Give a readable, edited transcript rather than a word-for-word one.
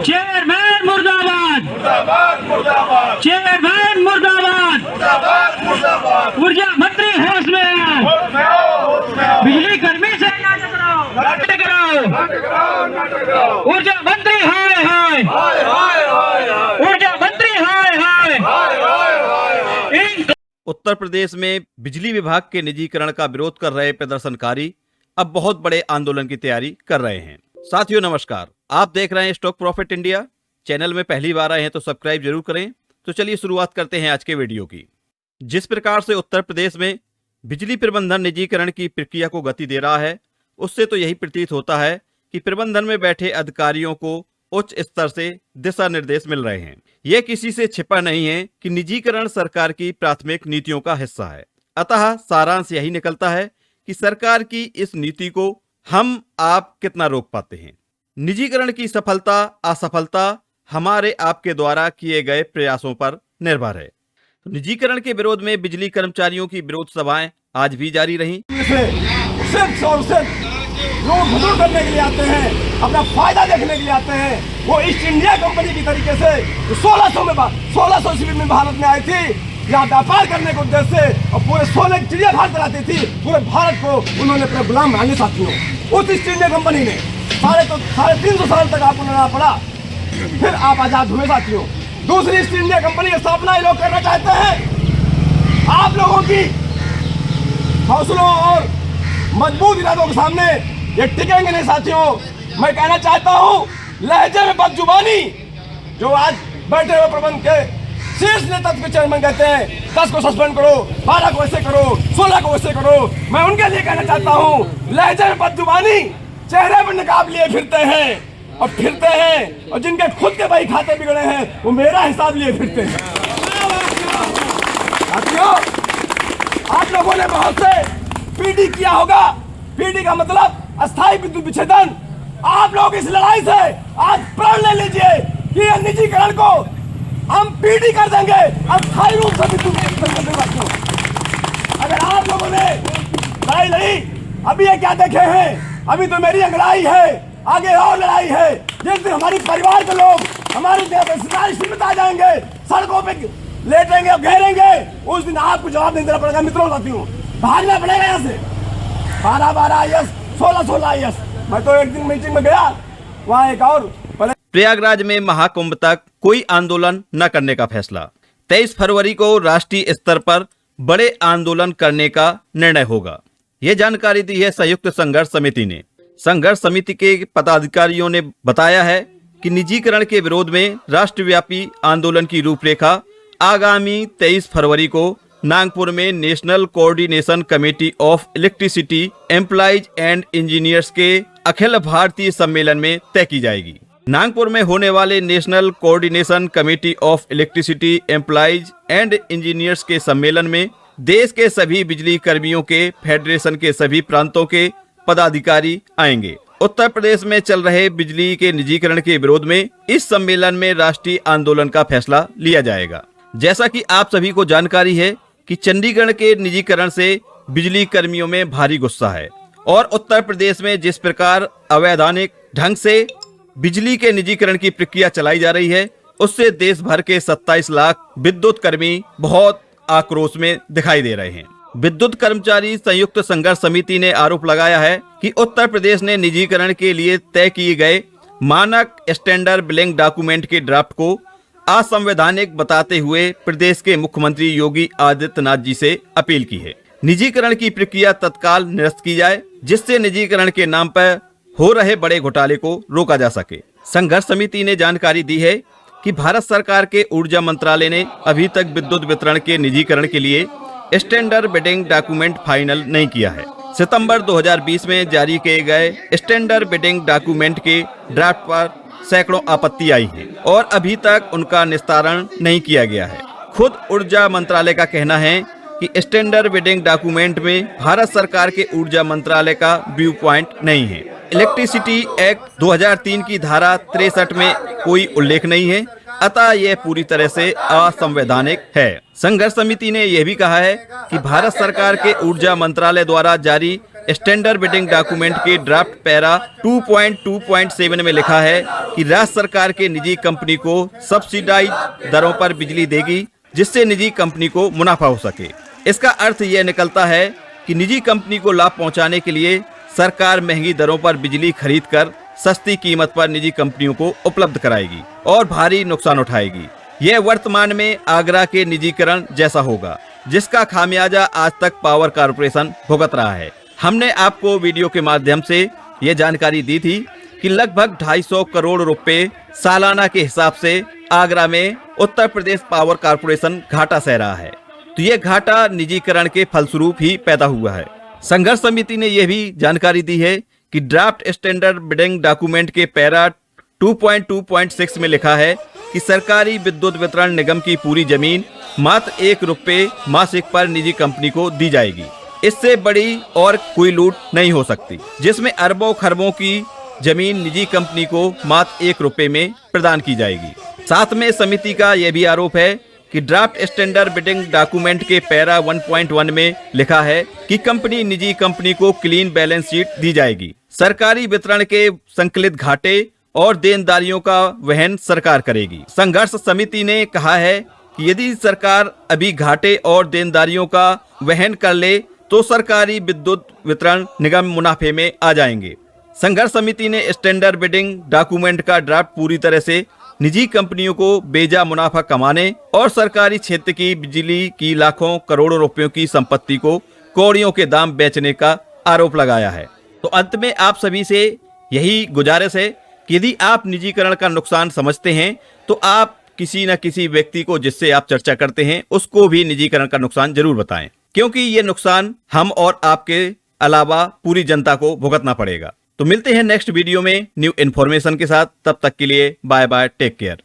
Chairman मुर्दाबाद, chairman मुर्दाबाद, ऊर्जा मंत्री होश में आओ, बिजली कर्मी से ना टकराओ, ऊर्जा मंत्री हाय हाय, ऊर्जा मंत्री हाय हाय। उत्तर प्रदेश में बिजली विभाग के निजीकरण का विरोध कर रहे प्रदर्शनकारी अब बहुत बड़े आंदोलन की तैयारी कर रहे हैं। साथियों नमस्कार, आप देख रहे हैं स्टॉक प्रॉफिट इंडिया। चैनल में पहली बार आए हैं तो सब्सक्राइब जरूर करें। तो चलिए शुरुआत करते हैं आज के वीडियो की। जिस प्रकार से उत्तर प्रदेश में बिजली प्रबंधन निजीकरण की प्रक्रिया को गति दे रहा है, उससे तो यही प्रतीत होता है कि प्रबंधन में बैठे अधिकारियों को उच्च स्तर से दिशा निर्देश मिल रहे हैं। यह किसी से छिपा नहीं है कि निजीकरण सरकार की प्राथमिक नीतियों का हिस्सा है। अतः सारांश यही निकलता है कि सरकार की इस नीति को हम आप कितना रोक पाते हैं। निजीकरण की सफलता असफलता हमारे आपके द्वारा किए गए प्रयासों पर निर्भर है। तो निजीकरण के विरोध में बिजली कर्मचारियों की विरोध सभाएं आज भी जारी रहीं। लोग हुजूर करने के लिए आते हैं, अपना फायदा देखने के लिए आते हैं। वो ईस्ट इंडिया कंपनी की तरीके से 1600 ईस्वी में भारत में आई थी, यहाँ व्यापार करने के उद्देश्य से, और पूरे 16 चिड़ियाघर चलाती थी। पूरे भारत को उन्होंने अपने गुलाम बनाने साथियों। उस ईस्ट इंडिया कंपनी ने 350 साल तक आपको लड़ना पड़ा, फिर आप आजाद हुए साथियों। दूसरी ईस्ट इंडिया कंपनी की स्थापना ये लोग करना चाहते हैं। आप लोगों की हौसलों और मजबूत इरादों के सामने ये टिकेंगे नहीं साथियों। मैं कहना चाहता हूँ, लहजे में बदजुबानी जो आज बैठे हुए प्रबंध के शीर्ष नेता के चेयरमैन कहते हैं 10 को सस्पेंड करो, 12 को ऐसे करो, 16 को ऐसे करो। मैं उनके लिए कहना चाहता हूँ, लहजे में बदजुबानी, चेहरे पर नकाब लिए फिरते हैं और जिनके खुद के भाई खाते बिगड़े हैं वो मेरा हिसाब लिए फिरते हैं। साथियों, आप लोगों ने बहुत से पीडी किया होगा। पीडी का मतलब अस्थायी विद्युत विच्छेदन। आप लोग इस लड़ाई से आज प्रण ले लीजिए कि निजीकरण को हम पीडी कर देंगे, अस्थायी रूप से विद्युत विच्छेदन कर देंगे। अगर आप लोगों ने लड़ाई लड़ी, अभी ये क्या देखे हैं, अभी तो मेरी लड़ाई है, आगे और लड़ाई है। जिस दिन हमारी परिवार के लोग हमारे रिश्तेदार आ जाएंगे, सड़कों पे लेटेंगे और घेरेंगे, उस दिन आपको जवाब नहीं देना पड़ेगा। मित्रों साथियों, भागना पड़ेगा यहाँ से। 12 IAS, 16 IAS। मैं तो एक दिन मीटिंग में गया, वहाँ एक और प्रयागराज में महाकुंभ तक कोई आंदोलन न करने का फैसला। 23 फरवरी को राष्ट्रीय स्तर पर बड़े आंदोलन करने का निर्णय होगा। यह जानकारी दी है संयुक्त संघर्ष समिति ने। संघर्ष समिति के पदाधिकारियों ने बताया है कि निजीकरण के विरोध में राष्ट्रव्यापी आंदोलन की रूपरेखा आगामी 23 फरवरी को नागपुर में national coordination committee of electricity employees and engineers के अखिल भारतीय सम्मेलन में तय की जाएगी। नागपुर में होने वाले national coordination committee of electricity employees and engineers के सम्मेलन में देश के सभी बिजली कर्मियों के फेडरेशन के सभी प्रांतों के पदाधिकारी आएंगे। उत्तर प्रदेश में चल रहे बिजली के निजीकरण के विरोध में इस सम्मेलन में राष्ट्रीय आंदोलन का फैसला लिया जाएगा। जैसा कि आप सभी को जानकारी है कि चंडीगढ़ के निजीकरण से बिजली कर्मियों में भारी गुस्सा है और उत्तर प्रदेश में जिस प्रकार अवैधानिक ढंग से बिजली के निजीकरण की प्रक्रिया चलाई जा रही है, उससे देश भर के 27 लाख विद्युत कर्मी बहुत आक्रोश में दिखाई दे रहे हैं। विद्युत कर्मचारी संयुक्त संघर्ष समिति ने आरोप लगाया है कि उत्तर प्रदेश ने निजीकरण के लिए तय किए गए मानक स्टैंडर्ड बिलिंग डॉक्यूमेंट के ड्राफ्ट को असंवैधानिक बताते हुए प्रदेश के मुख्यमंत्री योगी आदित्यनाथ जी से अपील की है। निजीकरण की प्रक्रिया तत्काल निरस्त की जाए, जिससे निजीकरण के नाम पर हो रहे बड़े घोटाले को रोका जा सके। संघर्ष समिति ने जानकारी दी है कि भारत सरकार के ऊर्जा मंत्रालय ने अभी तक विद्युत वितरण के निजीकरण के लिए स्टैंडर्ड बिडिंग डॉक्यूमेंट फाइनल नहीं किया है। सितंबर 2020 में जारी किए गए स्टैंडर्ड बिडिंग डॉक्यूमेंट के ड्राफ्ट पर सैकड़ों आपत्ति आई है और अभी तक उनका निस्तारण नहीं किया गया है। खुद ऊर्जा मंत्रालय का कहना है कि स्टैंडर्ड बिडिंग डॉक्यूमेंट में भारत सरकार के ऊर्जा मंत्रालय का व्यू पॉइंट नहीं है। इलेक्ट्रिसिटी एक्ट 2003 की धारा 63 में कोई उल्लेख नहीं है, अतः यह पूरी तरह से असंवैधानिक है। संघर्ष समिति ने यह भी कहा है कि भारत सरकार के ऊर्जा मंत्रालय द्वारा जारी स्टैंडर्ड बिडिंग डॉक्यूमेंट के ड्राफ्ट पैरा 2.2.7 में लिखा है कि राज्य सरकार के निजी कंपनी को सब्सिडाइज दरों पर बिजली देगी, जिससे निजी कंपनी को मुनाफा हो सके। इसका अर्थ यह निकलता है कि निजी कंपनी को लाभ पहुंचाने के लिए सरकार महंगी दरों पर बिजली खरीद कर सस्ती कीमत पर निजी कंपनियों को उपलब्ध कराएगी और भारी नुकसान उठाएगी। यह वर्तमान में आगरा के निजीकरण जैसा होगा, जिसका खामियाजा आज तक पावर कॉर्पोरेशन भुगत रहा है। हमने आपको वीडियो के माध्यम से ये जानकारी दी थी कि लगभग 250 करोड़ रुपए सालाना के हिसाब से आगरा में उत्तर प्रदेश पावर कॉर्पोरेशन घाटा सह रहा है। तो ये घाटा निजीकरण के फलस्वरूप ही पैदा हुआ है। संघर्ष समिति ने यह भी जानकारी दी है कि ड्राफ्ट स्टैंडर्ड बिडिंग डॉक्यूमेंट के पैरा 2.2.6 में लिखा है कि सरकारी विद्युत वितरण निगम की पूरी जमीन मात्र 1 रुपये मासिक पर निजी कंपनी को दी जाएगी। इससे बड़ी और कोई लूट नहीं हो सकती, जिसमें अरबों खरबों की जमीन निजी कंपनी को मात्र 1 रुपये में प्रदान की जाएगी। साथ में समिति का यह भी आरोप है कि ड्राफ्ट स्टैंडर्ड बिडिंग डॉक्यूमेंट के पैरा 1.1 में लिखा है कि कंपनी निजी कंपनी को क्लीन बैलेंस शीट दी जाएगी। सरकारी वितरण के संकलित घाटे और देनदारियों का वहन सरकार करेगी। संघर्ष समिति ने कहा है कि यदि सरकार अभी घाटे और देनदारियों का वहन कर ले तो सरकारी विद्युत वितरण निगम मुनाफे में आ जाएंगे। संघर्ष समिति ने स्टैंडर्ड बिडिंग डॉक्यूमेंट का ड्राफ्ट पूरी तरह से निजी कंपनियों को बेजा मुनाफा कमाने और सरकारी क्षेत्र की बिजली की लाखों करोड़ों रुपयों की संपत्ति को कौड़ियों के दाम बेचने का आरोप लगाया है। तो अंत में आप सभी से यही गुजारिश है कि यदि आप निजीकरण का नुकसान समझते हैं तो आप किसी न किसी व्यक्ति को जिससे आप चर्चा करते हैं उसको भी निजीकरण का नुकसान जरूर बताएं, क्योंकि ये नुकसान हम और आपके अलावा पूरी जनता को भुगतना पड़ेगा। तो मिलते हैं नेक्स्ट वीडियो में न्यू इन्फॉर्मेशन के साथ। तब तक के लिए बाय बाय, टेक केयर।